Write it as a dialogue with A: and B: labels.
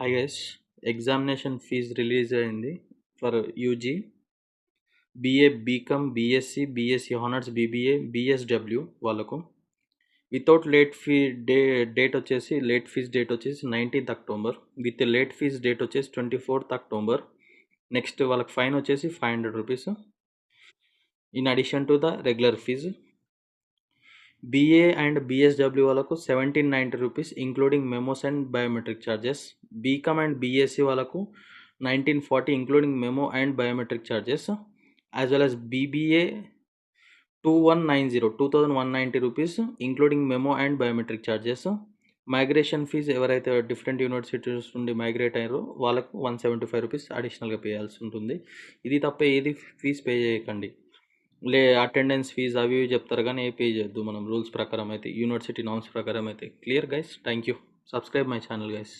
A: Hi guys, examination fees release అయింది for UG, BA, BCom, BSc, BSc honours, BBA, BSW వాళ్ళకు without late fee date వచ్చేసి late fees date వచ్చేసి 19th October, with late fees date వచ్చేసి 24th October. Next వాళ్ళకి fine వచ్చేసి 500 rupees in addition to the regular fees. BA and BSW వాళ్ళకు 1790 rupees including memos and biometric charges. BCom and BSc వాళ్ళకు 1940 including memo and biometric charges. As well as BBA 2190 rupees including memo and biometric charges. Migration fees ఎవరైతే different universities నుండి migrate అయ్యారో వాళ్ళకు 175 rupees అడిషనల్గా pay చేయాల్సి ఉంటుంది. ఇది తప్ప ఏది ఫీజ్ పే చేయకండి. అటెండెన్స్ ఫీజ్ అవి ఇవి చెప్తారు కానీ ఏ పే చేయొద్దు. మనం రూల్స్ ప్రకారం అయితే, యూనివర్సిటీ నామ్స్ ప్రకారం అయితే. Clear guys? Thank you. Subscribe my channel guys.